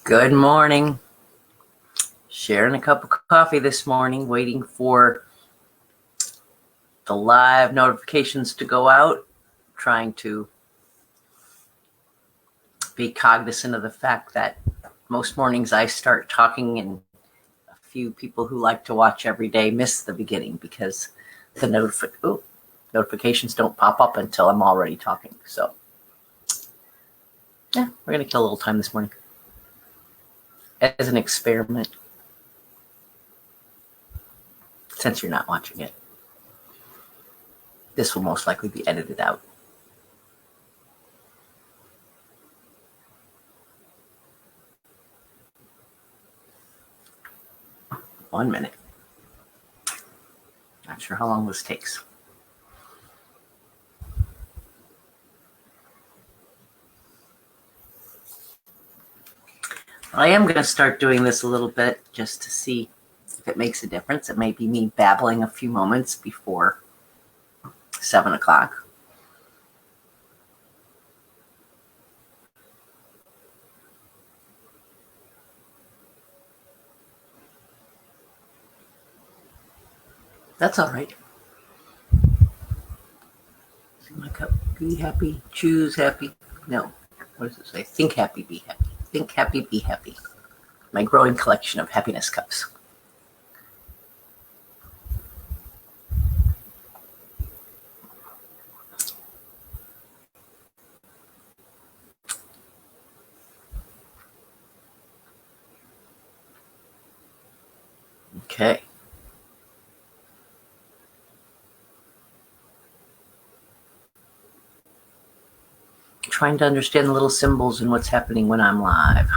Good morning. Sharing a cup of coffee this morning, waiting for the live notifications to go out, trying to be cognizant of the fact that most mornings I start talking and a few people who like to watch every day miss the beginning because the notifications don't pop up until I'm already talking. So yeah, we're going to kill a little time this morning as an experiment, since you're not watching it. This will most likely be edited out. One minute. Not sure how long this takes. I am going to start doing this a little bit just to see if it makes a difference. It may be me babbling a few moments before 7 o'clock. That's all right. See my cup. Be happy. Choose happy. No. What does it say? Think happy. Be happy. Think happy. Be happy. My growing collection of happiness cups. Okay. Trying to understand the little symbols and what's happening when I'm live.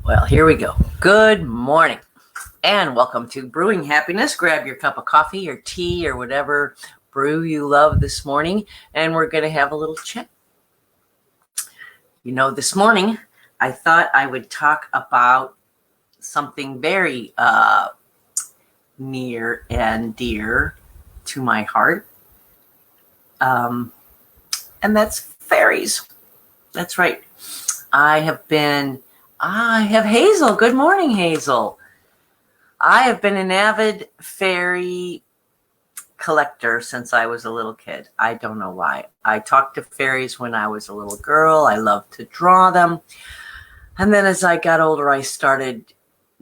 Well, here we go. Good morning and welcome to Brewing Happiness. Grab your cup of coffee or tea or whatever brew you love this morning, and we're going to have a little chat. You know, this morning I thought I would talk about something very near and dear to my heart, and that's fairies. That's right. I have Hazel. Good morning, Hazel. I have been an avid fairy collector since I was a little kid. I don't know why. I talked to fairies when I was a little girl. I loved to draw them. And then as I got older, I started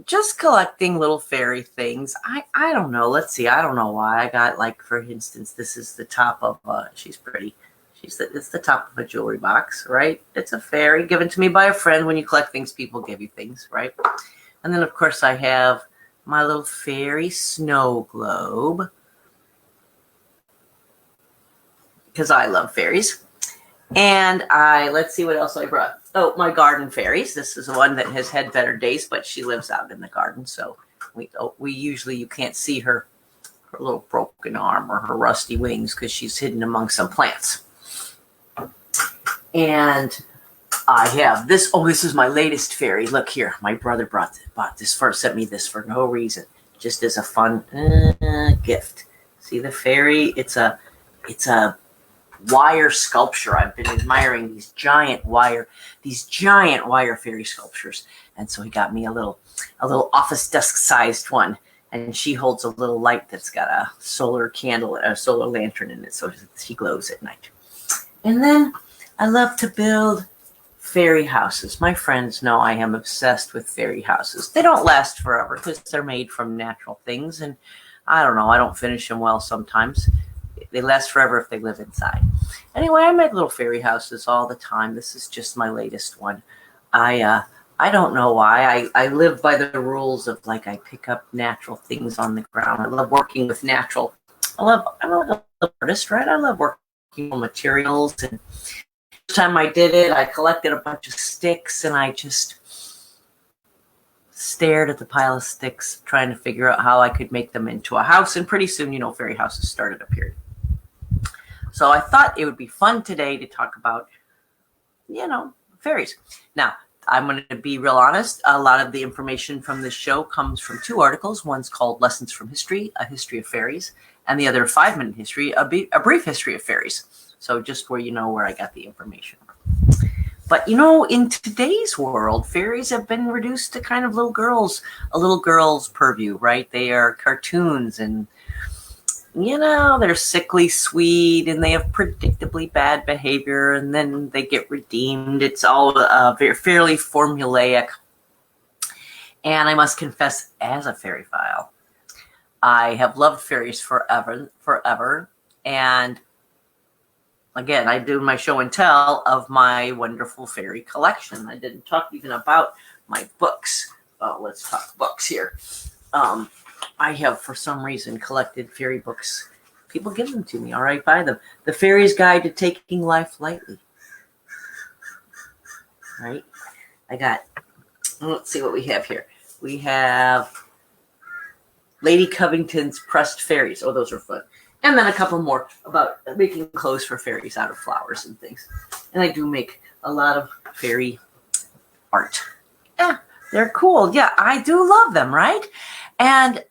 just collecting little fairy things. I don't know. Let's see. I don't know why. I got, like, for instance, this is the top of, she's pretty. It's the top of a jewelry box, right? It's a fairy given to me by a friend. When you collect things, people give you things, right? And then, of course, I have my little fairy snow globe, because I love fairies. And let's see what else I brought. Oh, my garden fairies. This is the one that has had better days, but she lives out in the garden. So we usually, you can't see her little broken arm or her rusty wings because she's hidden among some plants. And I have this. Oh, this is my latest fairy. Look here. My brother bought this sent me this for no reason, just as a fun gift. See the fairy? It's a wire sculpture. I've been admiring these giant wire fairy sculptures. And so he got me a little office desk sized one. And she holds a little light that's got a solar lantern in it, so she glows at night. And then I love to build fairy houses. My friends know I am obsessed with fairy houses. They don't last forever because they're made from natural things. And I don't know, I don't finish them well sometimes. They last forever if they live inside. Anyway, I make little fairy houses all the time. This is just my latest one. I don't know why. I live by the rules of, like, I pick up natural things on the ground. I love working with natural. I'm an artist, right? I love working with materials. And the time I did it, I collected a bunch of sticks and I just stared at the pile of sticks trying to figure out how I could make them into a house. And pretty soon, fairy houses started appearing. So I thought it would be fun today to talk about, fairies. Now, I'm going to be real honest. A lot of the information from this show comes from 2 articles. One's called Lessons from History, A History of Fairies, and the other 5-minute history, a brief history of fairies. So just where you know where I got the information. But in today's world, fairies have been reduced to kind of a little girl's purview, right? They are cartoons and they're sickly sweet and they have predictably bad behavior and then they get redeemed. It's all fairly formulaic. And I must confess, as a fairyophile, I have loved fairies forever. And again, I do my show and tell of my wonderful fairy collection. I didn't talk even about my books. Oh, let's talk books here. I have, for some reason, collected fairy books. People give them to me, all right, buy them. The Fairy's Guide to Taking Life Lightly. Right? Let's see what we have here. We have Lady Covington's Pressed Fairies. Oh, those are fun. And then a couple more about making clothes for fairies out of flowers and things. And I do make a lot of fairy art. Yeah, they're cool. Yeah, I do love them, right? And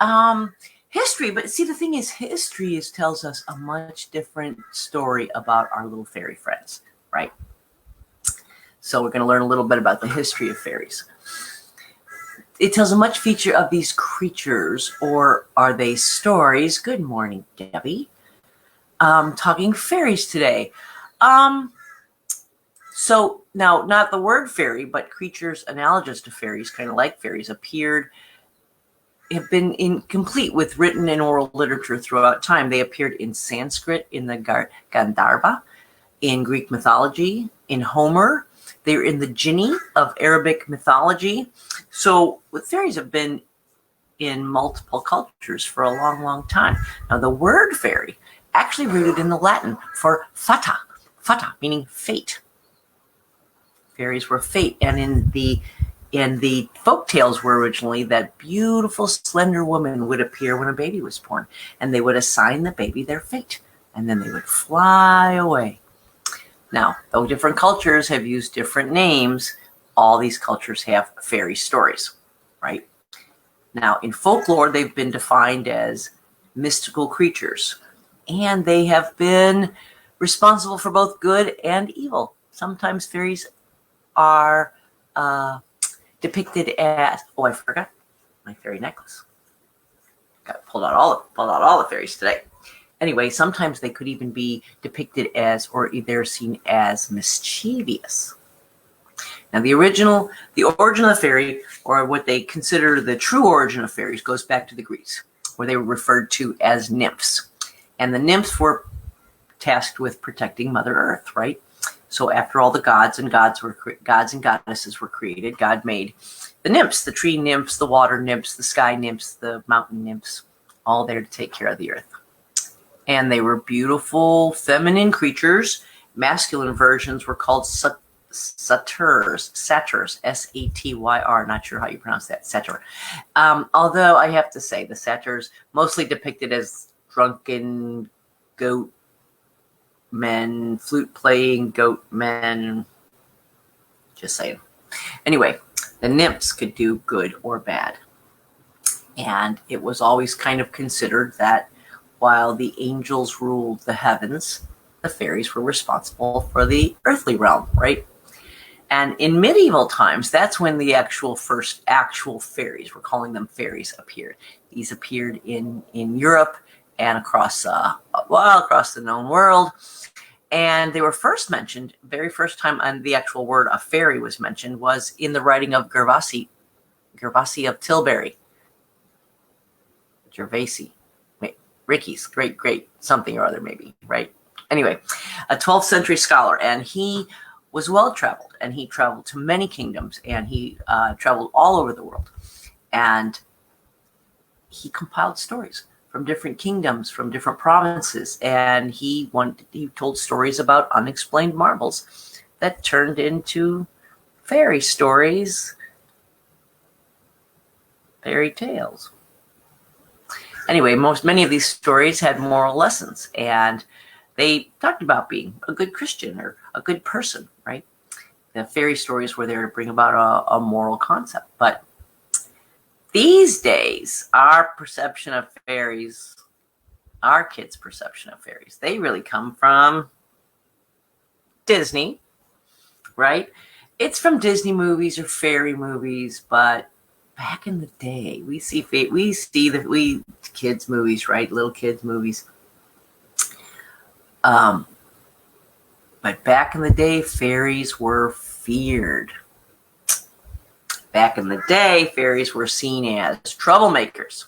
history, but see, the thing is, history tells us a much different story about our little fairy friends, right? So we're going to learn a little bit about the history of fairies. It tells a much feature of these creatures, or are they stories? Good morning, Debbie. Talking fairies today. So now, not the word fairy, but creatures analogous to fairies, kind of like fairies, have been incomplete with written and oral literature throughout time. They appeared in Sanskrit, in the Gandharva, in Greek mythology, in Homer. They're in the Jinni of Arabic mythology. So fairies have been in multiple cultures for a long, long time. Now, the word fairy actually rooted in the Latin for fata, meaning fate. Fairies were fate, and in the folk tales were originally that beautiful, slender woman would appear when a baby was born, and they would assign the baby their fate, and then they would fly away. Now, though different cultures have used different names, all these cultures have fairy stories, right? Now, in folklore, they've been defined as mystical creatures, and they have been responsible for both good and evil. Sometimes fairies are depicted as, oh, I forgot my fairy necklace. Pulled out all the fairies today. Anyway, sometimes they could even be depicted as, or they're seen as, mischievous. Now, the origin of the fairy, or what they consider the true origin of fairies, goes back to the Greeks, where they were referred to as nymphs. And the nymphs were tasked with protecting Mother Earth, right? So after all the gods and goddesses were created, God made the nymphs, the tree nymphs, the water nymphs, the sky nymphs, the mountain nymphs, all there to take care of the earth. And they were beautiful, feminine creatures. Masculine versions were called satyrs, S-A-T-Y-R. Not sure how you pronounce that, satyr. Although I have to say, the satyrs mostly depicted as drunken goat men, flute-playing goat men. Just saying. Anyway, the nymphs could do good or bad. And it was always kind of considered that while the angels ruled the heavens, the fairies were responsible for the earthly realm, right? And in medieval times, that's when the first actual fairies, we're calling them fairies, appeared. These appeared in Europe and across the known world. And they were first mentioned, very first time on the actual word a fairy was mentioned, was in the writing of Gervasi of Tilbury. Gervasi. Ricky's great something or other, maybe, right? Anyway, a 12th century scholar, and he was well-traveled, and he traveled to many kingdoms, and he traveled all over the world. And he compiled stories from different kingdoms, from different provinces, and he told stories about unexplained marvels that turned into fairy stories, fairy tales. Anyway, many of these stories had moral lessons, and they talked about being a good Christian or a good person, right? The fairy stories were there to bring about a moral concept. But these days, our perception of fairies, our kids' perception of fairies, they really come from Disney, right? It's from Disney movies or fairy movies, but back in the day, we see kids movies, right? Little kids movies. But back in the day, fairies were feared. Back in the day, fairies were seen as troublemakers,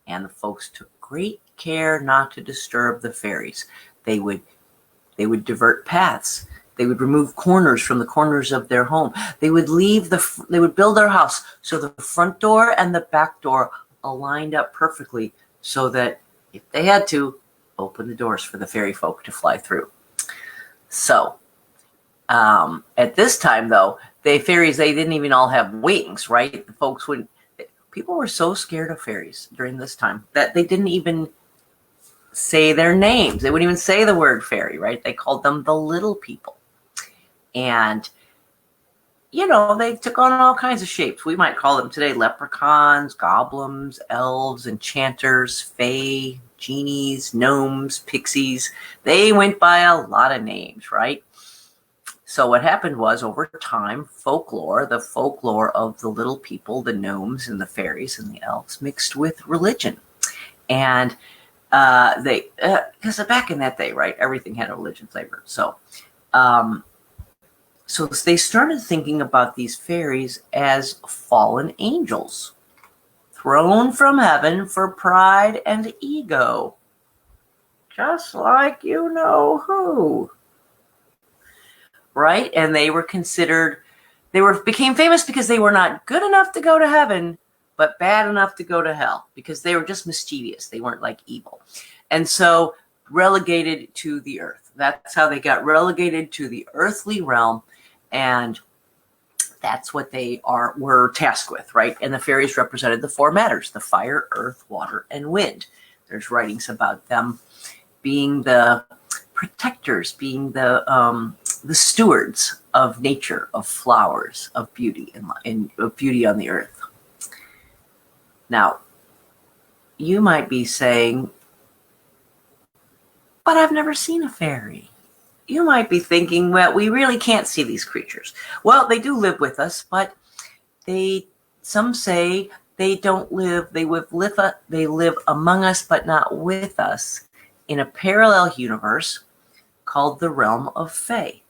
and the folks took great care not to disturb the fairies. They would divert paths. They would remove corners from the corners of their home. They would build their house so the front door and the back door aligned up perfectly, so that if they had to, open the doors for the fairy folk to fly through. So, at this time, though, fairies, they didn't even all have wings, right? The folks people were so scared of fairies during this time that they didn't even say their names. They wouldn't even say the word fairy, right? They called them the little people. And, they took on all kinds of shapes. We might call them today leprechauns, goblins, elves, enchanters, fae, genies, gnomes, pixies. They went by a lot of names, right? So what happened was, over time, the folklore of the little people, the gnomes and the fairies and the elves, mixed with religion. And because back in that day, right, everything had a religion flavor. So they started thinking about these fairies as fallen angels, thrown from heaven for pride and ego, just like you know who, right? And they became famous because they were not good enough to go to heaven, but bad enough to go to hell, because they were just mischievous. They weren't like evil. And so relegated to the earth. That's how they got relegated to the earthly realm. And that's what they were tasked with, right? And the fairies represented the four matters: the fire, earth, water, and wind. There's writings about them being the protectors, being the stewards of nature, of flowers, of beauty, and of beauty on the earth. Now, you might be saying, but I've never seen a fairy. You might be thinking, well, we really can't see these creatures. Well, they do live with us, but some say they don't live. They live among us, but not with us, in a parallel universe called the Realm of Fae.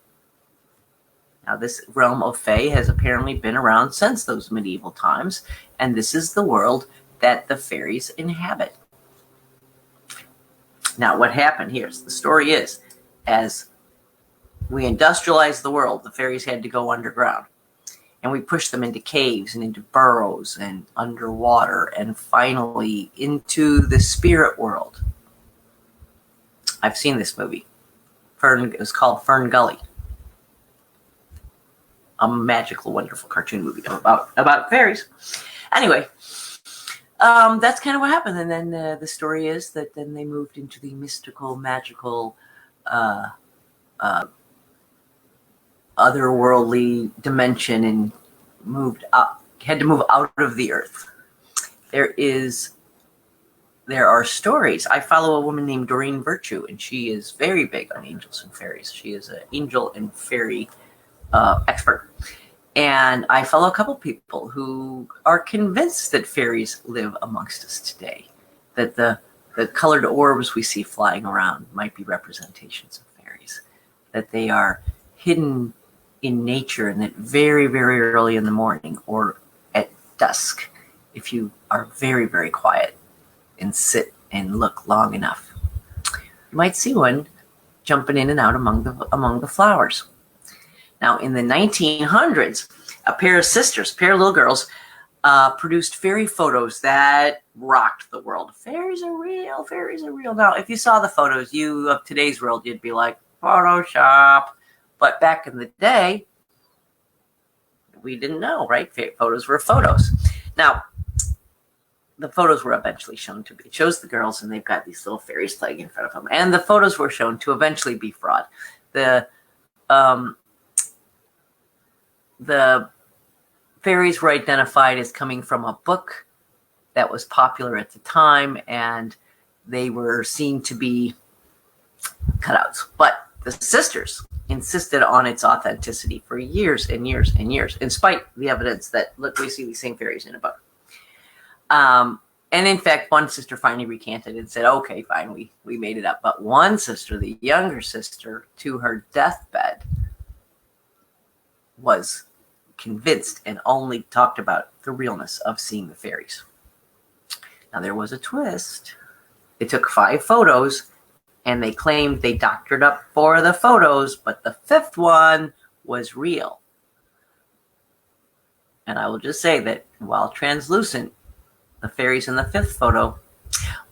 Now, this Realm of Fae has apparently been around since those medieval times, and this is the world that the fairies inhabit. Now, what happened here? The story is, as we industrialized the world, the fairies had to go underground. And we pushed them into caves and into burrows and underwater, and finally into the spirit world. I've seen this movie. It was called Fern Gully. A magical, wonderful cartoon movie about fairies. Anyway, that's kind of what happened. And then the story is that then they moved into the mystical, magical, otherworldly dimension and had to move out of the earth. There are stories. I follow a woman named Doreen Virtue, and she is very big on angels and fairies. She is an angel and fairy expert. And I follow a couple people who are convinced that fairies live amongst us today, that the colored orbs we see flying around might be representations of fairies, that they are hidden in nature, and that very, very early in the morning or at dusk, if you are very, very quiet and sit and look long enough, you might see one jumping in and out among the flowers. Now, in the 1900s, a pair of little girls, produced fairy photos that rocked the world. Fairies are real. Fairies are real. Now, if you saw the photos of today's world, you'd be like, Photoshop. But back in the day, we didn't know, right? Photos were photos. Now, the photos were eventually shown to be. It shows the girls, and they've got these little fairies playing in front of them. And the photos were shown to eventually be fraud. the fairies were identified as coming from a book that was popular at the time, and they were seen to be cutouts. But the sisters insisted on its authenticity for years and years and years, in spite of the evidence that, look, we see these same fairies in a book. And in fact, one sister finally recanted and said, okay, fine, we made it up. But one sister, the younger sister, to her deathbed, was convinced and only talked about the realness of seeing the fairies. Now, there was a twist. It took 5 photos, and they claimed they doctored up 4 of the photos, but the 5th one was real. And I will just say that while translucent, the fairies in the 5th photo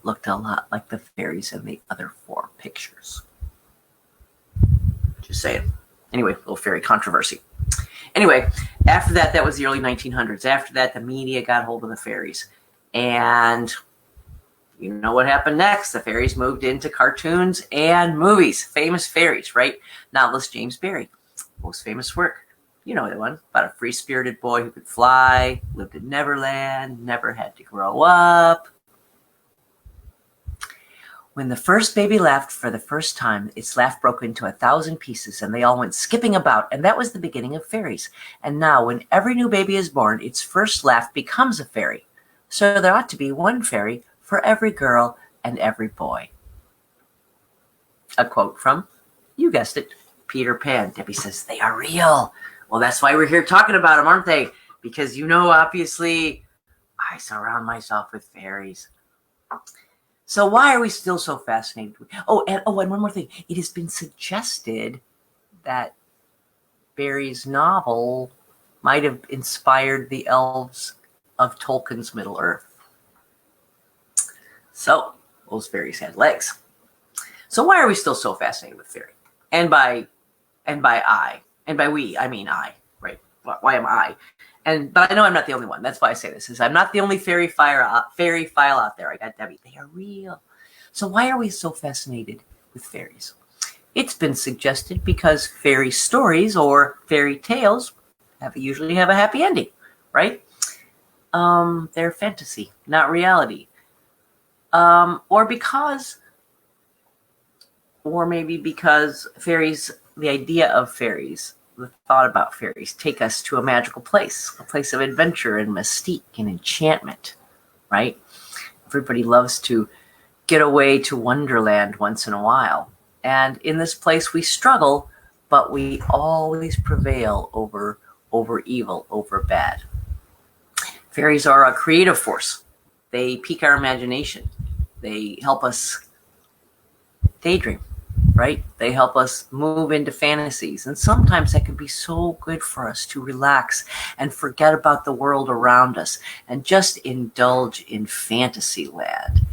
looked a lot like the fairies in the other 4 pictures. Just saying. Anyway, little fairy controversy. Anyway, after that, that was the early 1900s. After that, the media got hold of the fairies. And you know what happened next? The fairies moved into cartoons and movies. Famous fairies, right? Novelist James Barrie, most famous work. You know the one, about a free-spirited boy who could fly, lived in Neverland, never had to grow up. When the first baby laughed for the first time, its laugh broke into 1,000 pieces, and they all went skipping about, and that was the beginning of fairies. And now, when every new baby is born, its first laugh becomes a fairy. So there ought to be one fairy for every girl and every boy. A quote from, you guessed it, Peter Pan. Debbie says, they are real. Well, that's why we're here talking about them, aren't they? Because, you know, obviously, I surround myself with fairies. So why are we still so fascinated? And one more thing. It has been suggested that Barrie's novel might have inspired the elves of Tolkien's Middle-earth. So, those fairies had legs. So why are we still so fascinated with fairy? And by we, I mean I, right? Why am I? But I know I'm not the only one. That's why I say this. Is I'm not the only fairy file out there. I got Debbie. They are real. So why are we so fascinated with fairies? It's been suggested because fairy stories or fairy tales usually have a happy ending, right? They're fantasy, not reality. Or maybe because fairies, the idea of fairies, the thought about fairies, take us to a magical place, a place of adventure and mystique and enchantment, right? Everybody loves to get away to Wonderland once in a while. And in this place we struggle, but we always prevail over evil, over bad. Fairies are a creative force. They pique our imagination. They help us daydream, right? They help us move into fantasies. And sometimes that can be so good for us to relax and forget about the world around us and just indulge in fantasy land.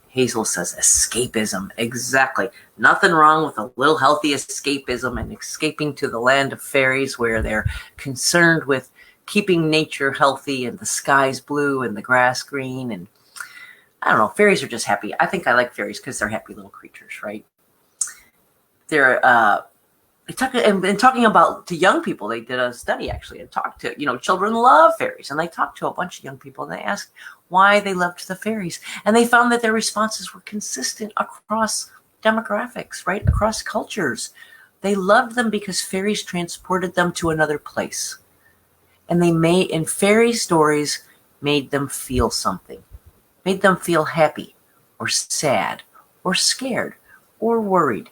Hazel says escapism. Exactly. Nothing wrong with a little healthy escapism and escaping to the land of fairies where they're concerned with keeping nature healthy and the sky's blue and the grass green. And I don't know, fairies are just happy. I think I like fairies because they're happy little creatures, right? They're talking about to young people. They did a study actually and talked to, children love fairies, and they talked to a bunch of young people and they asked why they loved the fairies, and they found that their responses were consistent across demographics, right? Across cultures. They loved them because fairies transported them to another place, and fairy stories made them feel something, made them feel happy or sad or scared or worried.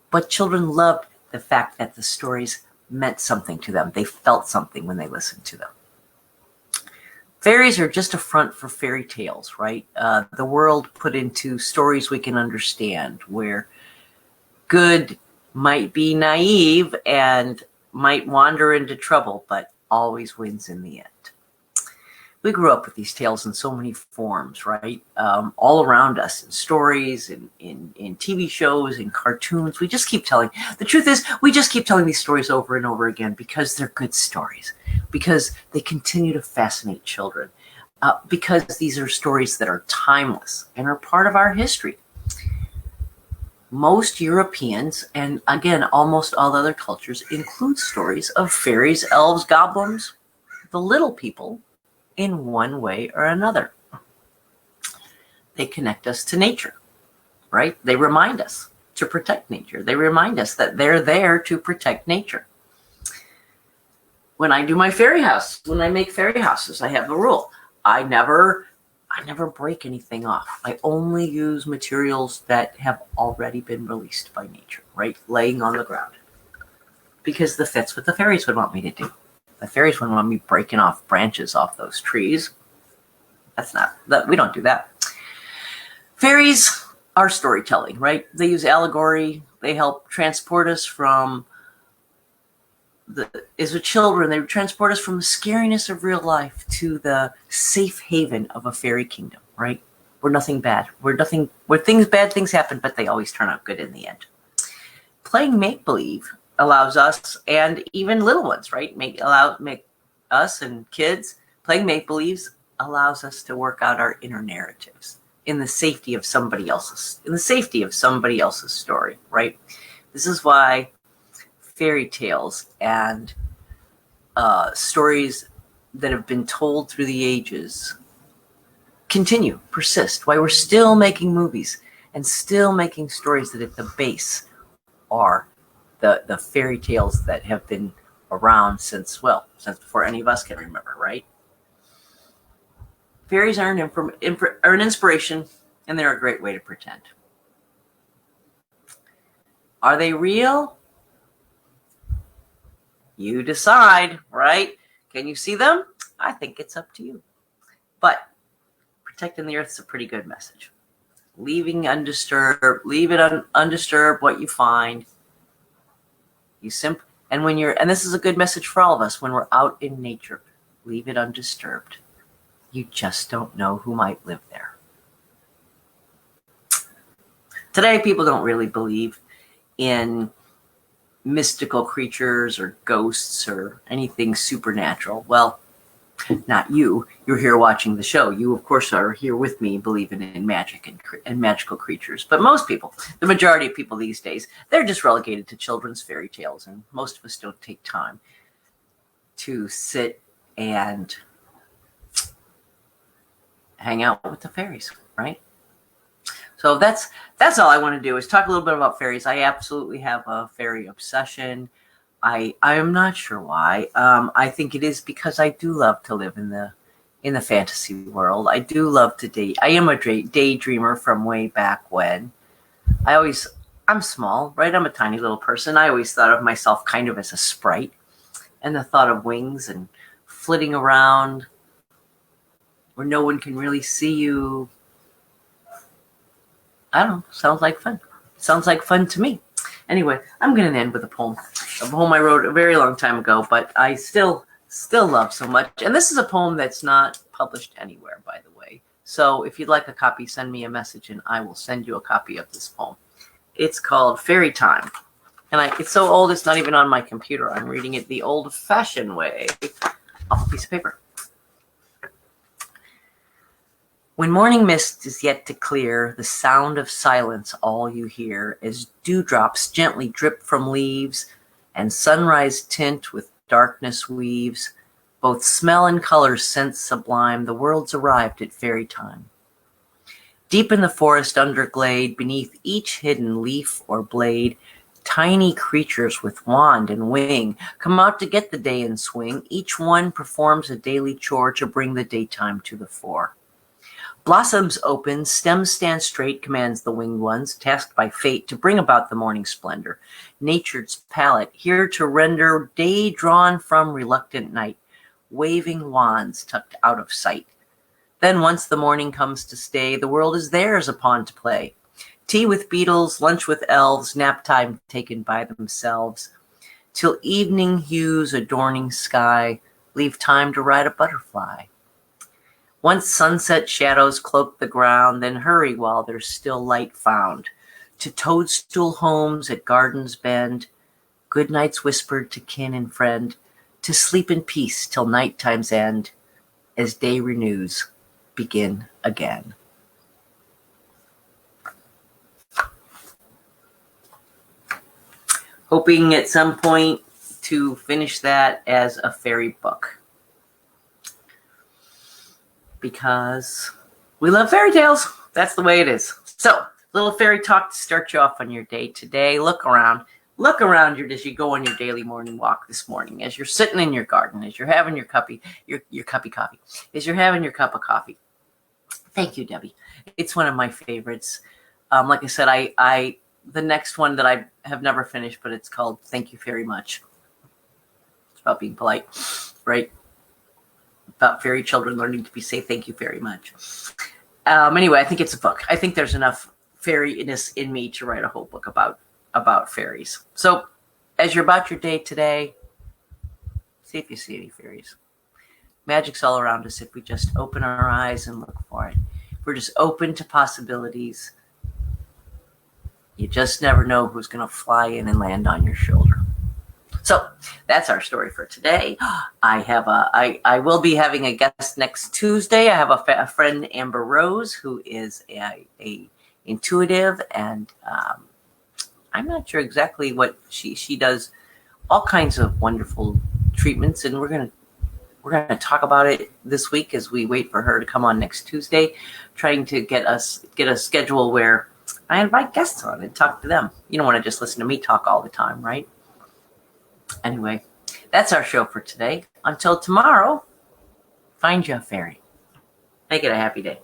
But children loved the fact that the stories meant something to them. They felt something when they listened to them. Fairies are just a front for fairy tales, right? The world put into stories we can understand, where good might be naive and might wander into trouble, but always wins in the end. We grew up with these tales in so many forms, right? All around us, in stories, in TV shows, in cartoons. We just keep telling. The truth is, we just keep telling these stories over and over again because they're good stories, because they continue to fascinate children, because these are stories that are timeless and are part of our history. most Europeans, and again, almost all other cultures, include stories of fairies, elves, goblins, the little people, in one way or another. They connect us to nature, right? They remind us to protect nature. They remind us that they're there to protect nature. When I do my fairy house, when I make fairy houses, I have a rule. I never break anything off. I only use materials that have already been released by nature, right? Laying on the ground. Because that's what the fairies would want me to do. The fairies wouldn't want me breaking off branches off those trees. We don't do that. Fairies are storytelling, right? They use allegory. They help transport us from as children, they transport us from the scariness of real life to the safe haven of a fairy kingdom, right? Where nothing bad, where bad things happen, but they always turn out good in the end. Playing make-believe allows us, and even little ones, right? Make us and kids, playing make-believes allows us to work out our inner narratives in the safety of somebody else's story, right? This is why fairy tales and stories that have been told through the ages persist, why we're still making movies and still making stories that at the base are the fairy tales that have been around since before any of us can remember, right? Fairies are an inspiration, and they're a great way to pretend. Are they real? You decide, right? Can you see them? I think it's up to you. But protecting the earth is a pretty good message. Leave it undisturbed what you find. And this is a good message for all of us when we're out in nature. Leave it undisturbed. You just don't know who might live there. Today, people don't really believe in mystical creatures or ghosts or anything supernatural. Well, not you. You're here watching the show. You, of course, are here with me believing in magic and magical creatures. But most people, the majority of people these days, they're just relegated to children's fairy tales. And most of us don't take time to sit and hang out with the fairies, right? So that's all I want to do is talk a little bit about fairies. I absolutely have a fairy obsession. I am not sure why. I think it is because I do love to live in the fantasy world. I do love to date. I am a daydreamer from way back when. I'm small, right? I'm a tiny little person. I always thought of myself kind of as a sprite, and the thought of wings and flitting around where no one can really see you. I don't know. Sounds like fun. Sounds like fun to me. Anyway, I'm going to end with a poem I wrote a very long time ago, but I still love so much. And this is a poem that's not published anywhere, by the way. So if you'd like a copy, send me a message and I will send you a copy of this poem. It's called Fairy Time. And it's so old, it's not even on my computer. I'm reading it the old-fashioned way off a piece of paper. When morning mist is yet to clear, the sound of silence all you hear, as dewdrops gently drip from leaves, and sunrise tint with darkness weaves, both smell and color sense sublime, the world's arrived at fairy time. Deep in the forest underglade, beneath each hidden leaf or blade, tiny creatures with wand and wing come out to get the day in swing. Each one performs a daily chore to bring the daytime to the fore. Blossoms open, stems stand straight, commands the winged ones, tasked by fate to bring about the morning splendor. Nature's palette, here to render day drawn from reluctant night, waving wands tucked out of sight. Then once the morning comes to stay, the world is theirs upon to play. Tea with beetles, lunch with elves, nap time taken by themselves, till evening hues adorning sky leave time to ride a butterfly. Once sunset shadows cloak the ground, then hurry while there's still light found, to toadstool homes at Garden's Bend, good nights whispered to kin and friend, to sleep in peace till night time's end, as day renews, begin again. hoping at some point to finish that as a fairy book. Because we love fairy tales. That's the way it is. So, little fairy talk to start you off on your day today. Look around. Look around you as you go on your daily morning walk this morning, as you're sitting in your garden, as you're having your cuppy coffee, as you're having your cup of coffee. Thank you, Debbie. It's one of my favorites. Like I said, I the next one that I have never finished, but it's called Thank You Very Much. It's about being polite, right? About fairy children learning to say thank you very much. Anyway, I think it's a book. I think there's enough fairiness in me to write a whole book about fairies. So as you're about your day today, see if you see any fairies. Magic's all around us if we just open our eyes and look for it. If we're just open to possibilities, you just never know who's going to fly in and land on your shoulder. So that's our story for today. I will be having a guest next Tuesday. I have a friend, Amber Rose, who is a intuitive, and I'm not sure exactly what she does. All kinds of wonderful treatments, and we're gonna talk about it this week as we wait for her to come on next Tuesday, trying to get a schedule where I invite guests on and talk to them. You don't want to just listen to me talk all the time, right? Anyway, that's our show for today. Until tomorrow, find you a fairy. Make it a happy day.